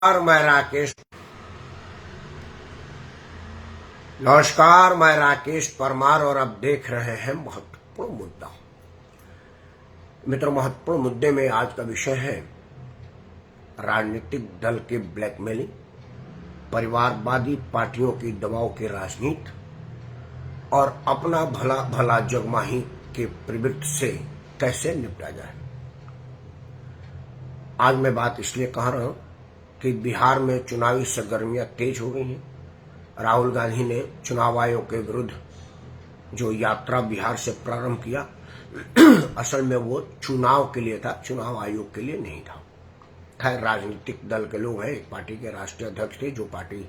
नमस्कार, मैं राकेश परमार और आप देख रहे हैं महत्वपूर्ण मुद्दा। मित्रों, महत्वपूर्ण मुद्दे में आज का विषय है राजनीतिक दल की ब्लैकमेलिंग, परिवारवादी पार्टियों की दबाव की राजनीति और अपना भला भला जगमाही के प्रवृत्ति से कैसे निपटा जाए। आज मैं बात इसलिए कह रहा हूं कि बिहार में चुनावी सरगर्मियां तेज हो गई हैं। राहुल गांधी ने चुनाव आयोग के विरुद्ध जो यात्रा बिहार से प्रारंभ किया, असल में वो चुनाव के लिए था, चुनाव आयोग के लिए नहीं था। खैर, राजनीतिक दल के लोग हैं, एक पार्टी के राष्ट्रीय अध्यक्ष थे, जो पार्टी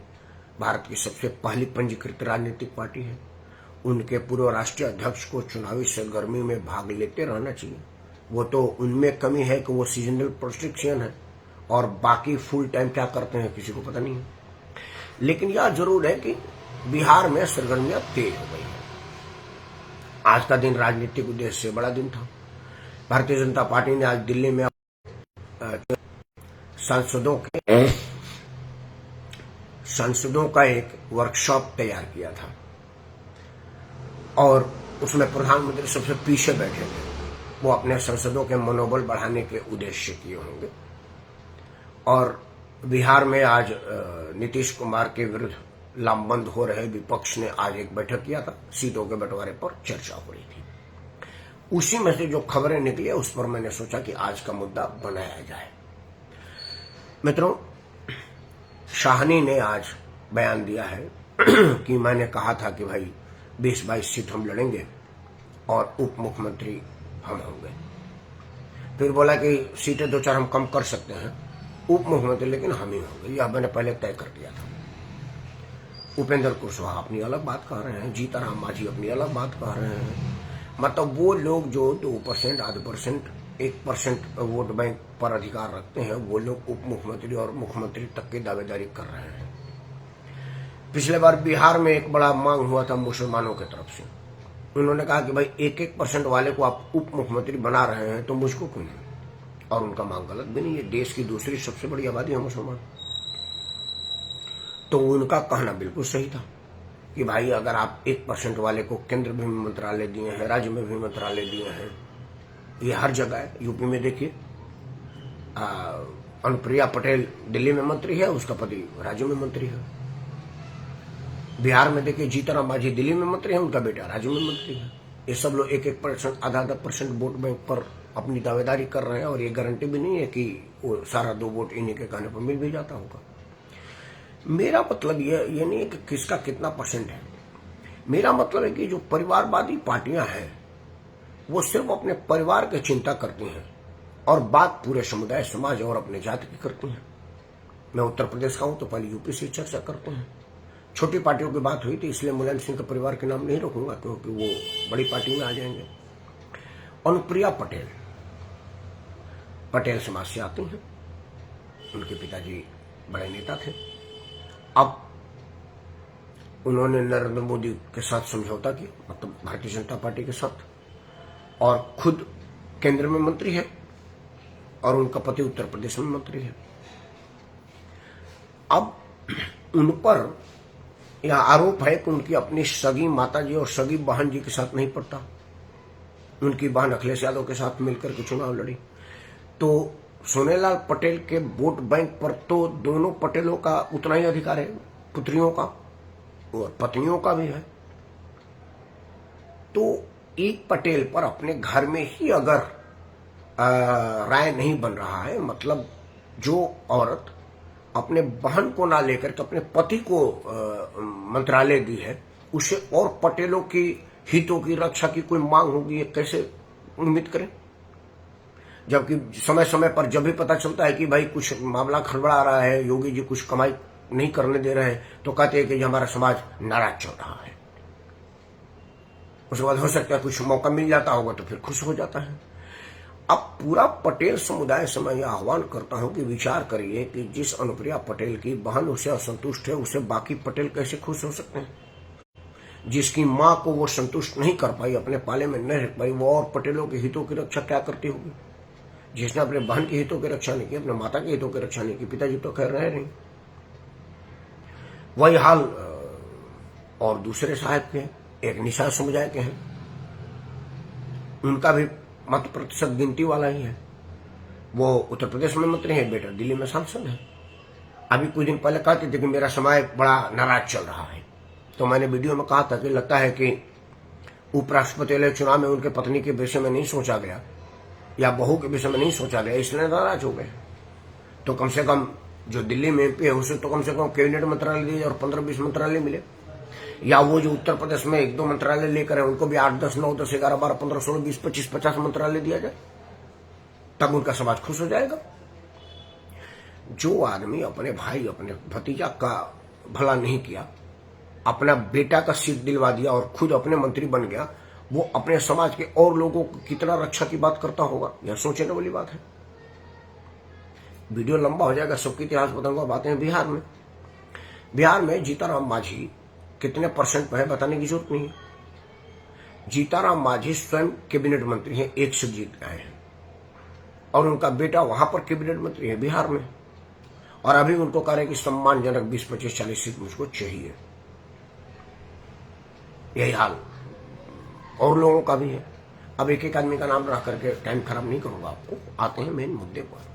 भारत की सबसे पहली पंजीकृत राजनीतिक पार्टी है। उनके पूर्व राष्ट्रीय अध्यक्ष को चुनावी सरगर्मी में भाग लेते रहना चाहिए। वो तो उनमें कमी है कि वो सीजनल पॉलिटिशियन है और बाकी फुल टाइम क्या करते हैं किसी को पता नहीं है। लेकिन यह जरूर है कि बिहार में सरगर्मियां तेज हो गई हैं। आज का दिन राजनीतिक उद्देश्य से बड़ा दिन था। भारतीय जनता पार्टी ने आज दिल्ली में सांसदों का एक वर्कशॉप तैयार किया था और उसमें प्रधानमंत्री सबसे पीछे बैठे थे। वो अपने सांसदों के मनोबल बढ़ाने के उद्देश्य किए होंगे। और बिहार में आज नीतीश कुमार के विरुद्ध लामबंद हो रहे विपक्ष ने आज एक बैठक किया था। सीटों के बंटवारे पर चर्चा हो रही थी। उसी में से जो खबरें निकली उस पर मैंने सोचा कि आज का मुद्दा बनाया जाए। मित्रों, शाहनी ने आज बयान दिया है कि मैंने कहा था कि भाई 20-22 सीट हम लड़ेंगे और उप मुख्यमंत्री हम होंगे। फिर बोला कि सीटें 2-4 हम कम कर सकते हैं, उप मुख्यमंत्री लेकिन हम ही होंगे। यह मैंने पहले तय कर दिया था। उपेंद्र कुशवाहा अपनी अलग बात कह रहे हैं, जीतनराम मांझी अपनी अलग बात कह रहे हैं। मतलब वो लोग जो 2%, आधे परसेंट, 1% वोट बैंक पर अधिकार रखते हैं, वो लोग उप मुख्यमंत्री और मुख्यमंत्री तक की दावेदारी कर रहे हैं। पिछले बार बिहार में एक बड़ा मांग हुआ था मुसलमानों की तरफ से। उन्होंने कहा कि भाई 1% वाले को आप उप मुख्यमंत्री बना रहे हैं तो मुझको क्यों नहीं। और उनका मांग गलत भी नहीं है। देश की दूसरी सबसे बड़ी आबादी है मुसलमान। तो उनका कहना बिल्कुल सही था कि भाई अगर आप 1% वाले को केंद्र में मंत्रालय दिए हैं, राज्य में भी मंत्रालय दिए हैं, ये हर जगह है। यूपी में देखिए, अनुप्रिया पटेल दिल्ली में मंत्री है, उसका पति राज्य में मंत्री है। बिहार में देखिए, जीतनराम मांझी दिल्ली में मंत्री है, उनका बेटा राज्य में मंत्री है। ये सब लोग 1-1%, आधा परसेंट वोट बैंक पर अपनी दावेदारी कर रहे हैं और ये गारंटी भी नहीं है कि वो सारा 2 वोट इन्हीं के कहने पर मिल भी जाता होगा। मेरा मतलब ये नहीं है कि किसका कितना परसेंट है। मेरा मतलब है कि जो परिवारवादी पार्टियां हैं वो सिर्फ अपने परिवार की चिंता करती हैं और बात पूरे समुदाय, समाज और अपने जाति की करती हैं। मैं उत्तर प्रदेश का हूं तो पहले यूपी से चर्चा करते हैं। छोटी पार्टियों की बात हुई थी, इसलिए मुलायम सिंह के परिवार के नाम नहीं रखूंगा क्योंकि वो बड़ी पार्टी में आ जाएंगे। अनुप्रिया पटेल समाज से आती हैं। उनके पिताजी बड़े नेता थे। अब उन्होंने नरेंद्र मोदी के साथ समझौता किया, मतलब भारतीय जनता पार्टी के साथ, और खुद केंद्र में मंत्री है और उनका पति उत्तर प्रदेश में मंत्री है। अब उन पर यह आरोप है कि उनकी अपनी सगी माताजी और सगी बहन जी के साथ नहीं पड़ता। उनकी बहन अखिलेश यादव के साथ मिलकर के चुनाव लड़ी। तो सोनेलाल पटेल के वोट बैंक पर तो दोनों पटेलों का उतना ही अधिकार है, पुत्रियों का और पत्नियों का भी है। तो एक पटेल पर अपने घर में ही अगर राय नहीं बन रहा है, मतलब जो औरत अपने बहन को ना लेकर के अपने पति को मंत्रालय दी है, उसे और पटेलों की हितों की रक्षा की कोई मांग होगी, ये कैसे उम्मीद करें। जबकि समय समय पर जब भी पता चलता है कि भाई कुछ मामला खड़बड़ा रहा है, योगी जी कुछ कमाई नहीं करने दे रहे हैं, तो कहते हैं कि हमारा समाज नाराज चल रहा है। उसके बाद हो सकता है कुछ मौका मिल जाता होगा तो फिर खुश हो जाता है। अब पूरा पटेल समुदाय से मैं यह आह्वान करता हूं कि विचार करिए कि जिस अनुप्रिया पटेल की बहन उससे असंतुष्ट है, उससे बाकी पटेल कैसे खुश हो सकते हैं। जिसकी मां को वो संतुष्ट नहीं कर पाई, अपने पाले में नहीं रख पाई, वो और पटेलों के हितों की रक्षा क्या करती होगी। जिसने अपने बहन के हितों की रक्षा नहीं की, अपने माता के हितों की रक्षा नहीं की। पिताजी तो खैर रहे नहीं। वही हाल और दूसरे साहब के, एक निषाद समुदाय के हैं, उनका भी मत प्रतिशत गिनती वाला ही है। वो उत्तर प्रदेश में मंत्री है, बेटा दिल्ली में सांसद है। अभी कुछ दिन पहले कहते थे कि मेरा समाज बड़ा नाराज चल रहा है, तो मैंने वीडियो में कहा था कि लगता है कि उपराष्ट्रपति वाले चुनाव में उनके पत्नी के विषय में नहीं सोचा गया या बहू के विषय में नहीं सोचा गया, इसलिए नाराज हो गए। तो कम से कम जो दिल्ली में एमपी है उसे तो कम से कम कैबिनेट मंत्रालय दिए और 15-20 मंत्रालय मिले, या वो जो उत्तर प्रदेश में 1-2 मंत्रालय लेकर है उनको भी 8, 10, 9, 10, 11, 12, 15, 16, 20, 25, 50 मंत्रालय दिया जाए, तब उनका समाज खुश हो जाएगा। जो आदमी अपने भाई, अपने भतीजा का भला नहीं किया, अपना बेटा का सीट दिलवा दिया और खुद अपने मंत्री बन गया, वो अपने समाज के और लोगों को कितना रक्षा की बात करता होगा, यह सोचने वाली बात है। वीडियो लंबा हो जाएगा, सबके इतिहास बताऊंगा। बातें बिहार में जीताराम मांझी कितने परसेंट पे है बताने की जरूरत नहीं है। जीताराम मांझी स्वयं कैबिनेट मंत्री हैं, 1 सीट जीत गए हैं, और उनका बेटा वहां पर कैबिनेट मंत्री है बिहार में, और अभी उनको कह रहे कि सम्मानजनक 20, 25, 40 सीट मुझको चाहिए। यही हाल और लोगों का भी है। अब एक एक आदमी का नाम रख करके टाइम खराब नहीं करूंगा आपको, आते हैं मेन मुद्दे पर।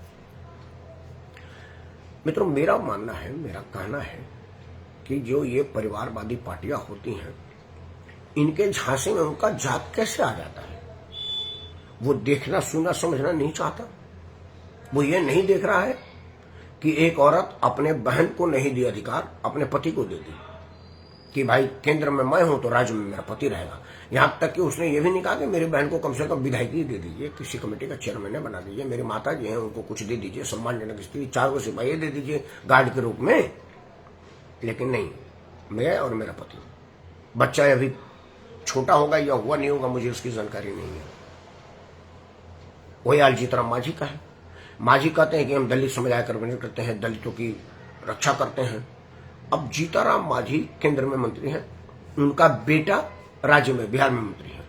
मित्रों, मेरा मानना है, मेरा कहना है कि जो ये परिवारवादी पार्टियां होती हैं, इनके झांसे में उनका जात कैसे आ जाता है। वो देखना, सुनना, समझना नहीं चाहता। वो ये नहीं देख रहा है कि एक औरत अपने बहन को नहीं दी अधिकार, अपने पति को दे दी कि भाई केंद्र में मैं हूं तो राज्य में मेरा पति रहेगा। यहां तक कि उसने ये भी नहीं कहा कि मेरी बहन को कम से कम विधायकी दे दीजिए, किसी कमेटी का चेयरमैन बना दीजिए, मेरी माता जी हैं उनको कुछ दे दीजिए, सम्मानजनक स्थिति, 4 सिपाही दे दीजिए गार्ड के रूप में। लेकिन नहीं, मैं और मेरा पति। बच्चा अभी छोटा होगा या हुआ नहीं होगा, मुझे उसकी जानकारी नहीं है। वही हाल जीतराम मांझी का है। मांझी कहते हैं कि हम दलित समुदाय का रिप्रेजेंट करते हैं, दलितों की रक्षा करते हैं। अब जीतराम मांझी केंद्र में मंत्री हैं, उनका बेटा राज्य में, बिहार में मंत्री है।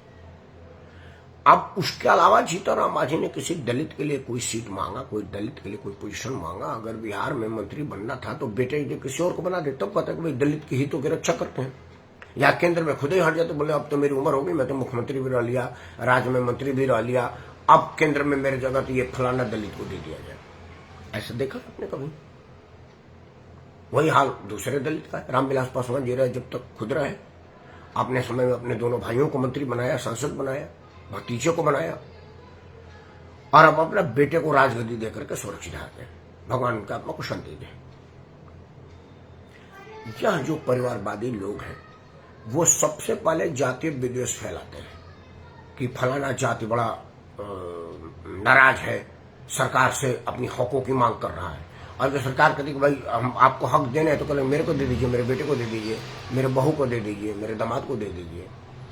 अब उसके अलावा जीतराम मांझी ने किसी दलित के लिए कोई सीट मांगा, कोई दलित के लिए कोई पोजीशन मांगा, अगर बिहार में मंत्री बनना था तो बेटे ने किसी और को बना दे, तब कहता है कि भाई दलित के हितों की रक्षा करते हैं। या केंद्र में खुद ही हट जाते, बोले अब तो मेरी उम्र होगी, मैं तो मुख्यमंत्री भी रह लिया, राज्य में मंत्री भी रह लिया, अब केंद्र में मेरे जगह तो ये फलाना दलित को दे दिया जाए। ऐसा देखा आपने कभी? वही हाल दूसरे दलित का है। रामविलास पासवान जी रहे, जब तक खुद रहे, अपने समय में अपने दोनों भाइयों को मंत्री बनाया, सांसद बनाया, भतीजे को बनाया, और अब अपने बेटे को राजगद्दी देकर के सुरक्षित रखते हैं। भगवान उनका आत्मा को शांति दे। यह जो परिवारवादी लोग हैं, वो सबसे पहले जातीय विद्वेष फैलाते हैं कि फलाना जाति बड़ा नाराज है, सरकार से अपनी हकों की मांग कर रहा है। और जो सरकार कहती कि भाई हम आपको हक देने हैं तो कल मेरे को दे दीजिए, मेरे बेटे को दे दीजिए, मेरे बहू को दे दीजिए, मेरे दामाद को दे दीजिए,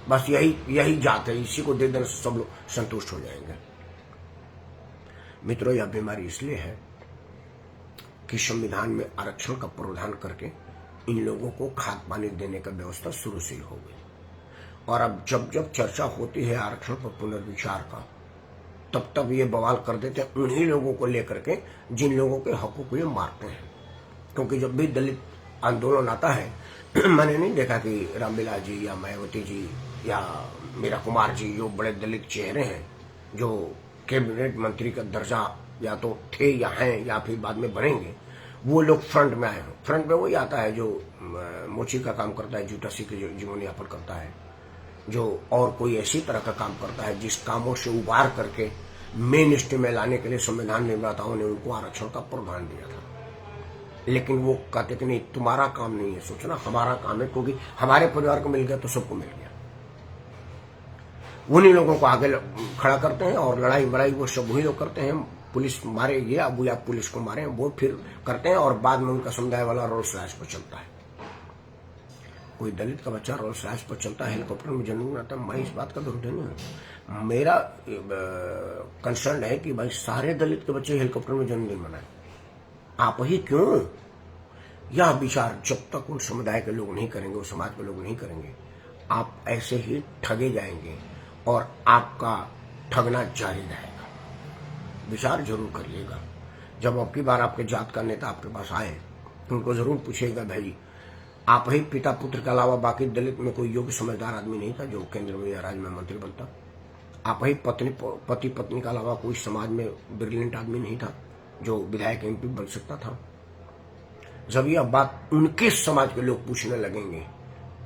बस यही जात है, इसी को दे देने से सब लोग संतुष्ट हो जाएंगे। मित्रों, यह बीमारी इसलिए है कि संविधान में आरक्षण का प्रावधान करके इन लोगों को खाद पानी देने का व्यवस्था शुरू से ही हो गई, और अब जब जब चर्चा होती है आरक्षण पर पुनर्विचार का, तब तब ये बवाल कर देते हैं उन्हीं लोगों को लेकर के जिन लोगों के हकों को ये मारते हैं। क्योंकि जब भी दलित आंदोलन आता है, मैंने नहीं देखा कि रामविलास जी या मायावती जी या मीरा कुमार जी, जो बड़े दलित चेहरे हैं, जो कैबिनेट मंत्री का दर्जा या तो थे या हैं या फिर बाद में बनेंगे, वो लोग फ्रंट में आए हो। फ्रंट में वही आता है जो मोची का काम करता है, जूता सी के जीवन यापन करता है, जो और कोई ऐसी तरह का काम करता है जिस कामों से उबार करके मेन स्ट्रीम में लाने के लिए संविधान निर्माताओं ने उनको आरक्षण का प्रावधान दिया था। लेकिन वो कहते कि नहीं, तुम्हारा काम नहीं है सोचना, हमारा काम है, क्योंकि हमारे परिवार को मिल गया तो सबको मिल गया। उन्हीं लोगों को आगे खड़ा करते हैं और लड़ाई बड़ाई वो सब वही लोग करते हैं। पुलिस मारे ये, अब या पुलिस को मारे, वो फिर करते हैं, और बाद में उनका समुदाय वाला रोल्स रॉयस पर चलता है। कोई दलित का बच्चा रोल्स रॉयस पर चलता है, हेलीकॉप्टर में जन्म आता है, मैं इस बात का विरोध नहीं हूं। मेरा कंसर्न है कि भाई सारे दलित के बच्चे हेलीकॉप्टर में जन्मदिन मनाए, आप ही क्यों? यह विचार जब तक उन समुदाय के लोग नहीं करेंगे, उस समाज के लोग नहीं करेंगे, आप ऐसे ही ठगे जाएंगे और आपका ठगना जारी रहेगा। विचार जरूर करिएगा। जब अब की बार आपके जात का नेता आपके पास आए तो उनको जरूर पूछिएगा, भाई आप ही पिता पुत्र के अलावा बाकी दलित में कोई योग्य समझदार आदमी नहीं था जो केंद्र में या राज्य में मंत्री बनता। आप ही पति पत्नी के अलावा कोई समाज में ब्रिलियंट आदमी नहीं था जो विधायक एमपी बन सकता था। जब यह बात उनके समाज के लोग पूछने लगेंगे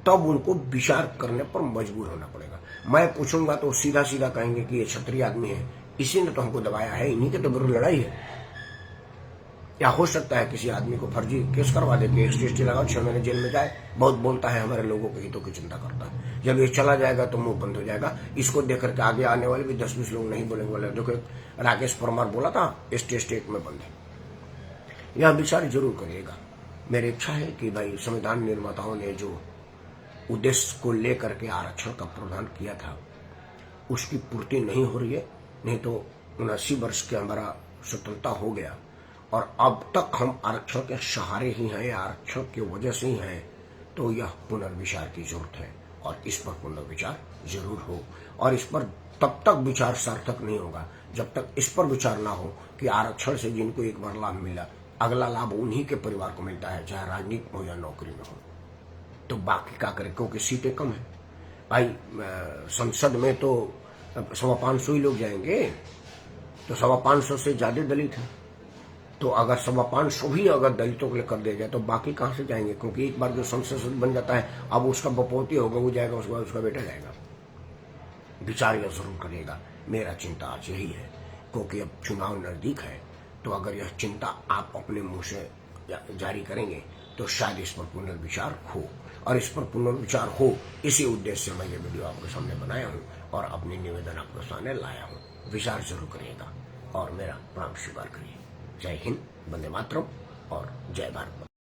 तब उनको विचार करने पर मजबूर होना पड़ेगा। मैं पूछूंगा तो सीधा सीधा कहेंगे कि ये क्षत्रिय आदमी है, इसी ने तो हमको दबाया है, इन्हीं के तो विरुद्ध लड़ाई है। या हो सकता है किसी आदमी को फर्जी केस करवा दे के ST लगाओ, 6 महीने जेल में जाए, बहुत बोलता है, हमारे लोगों के हितों की चिंता करता है। जब ये चला जाएगा तो मुंह बंद हो जाएगा। इसको देख करके आगे आने वाले भी 10-20 लोग नहीं बोलेंगे वाले। देखो राकेश परमार बोला था ST स्टेट में बंद है। यह विचार जरूर करिएगा। मेरी इच्छा है कि भाई संविधान निर्माताओं ने जो उद्देश्य को लेकर के आरक्षण का प्रावधान किया था उसकी पूर्ति नहीं हो रही है। नहीं तो 79 वर्ष के हमारा स्वतंत्रता हो गया और अब तक हम आरक्षण के सहारे ही हैं, आरक्षण की वजह से ही हैं। तो यह पुनर्विचार की जरूरत है और इस पर पुनर्विचार जरूर हो। और इस पर तब तक विचार सार्थक नहीं होगा जब तक इस पर विचार ना हो कि आरक्षण से जिनको एक बार लाभ मिला, अगला लाभ उन्हीं के परिवार को मिलता है, चाहे राजनीति में हो या नौकरी में हो। तो बाकी क्या करें, क्योंकि सीटें कम है भाई। संसद में तो 525 ही लोग जाएंगे, तो 525 से ज्यादा दलित हैं। तो अगर 525 भी अगर दलितों के लिए कर दिया जाए तो बाकी कहां से जाएंगे, क्योंकि एक बार जो संसद बन जाता है अब उसका बपोती होगा, वो जाएगा, उसके बाद उसका बेटा जाएगा। विचार यह जरूर करिएगा। मेरा चिंता आज यही है, क्योंकि अब चुनाव नजदीक है। तो अगर यह चिंता आप अपने मुंह से जारी करेंगे तो शायद इस पर पुनर्विचार हो, और इस पर पुनर्विचार हो इसी उद्देश्य से मैं ये वीडियो आपके सामने बनाया हूँ और अपनी निवेदन आपके सामने लाया हूँ। विचार जरूर करिएगा और मेरा प्रणाम स्वीकार करिए। जय हिंद, वंदे मातरम और जय भारत।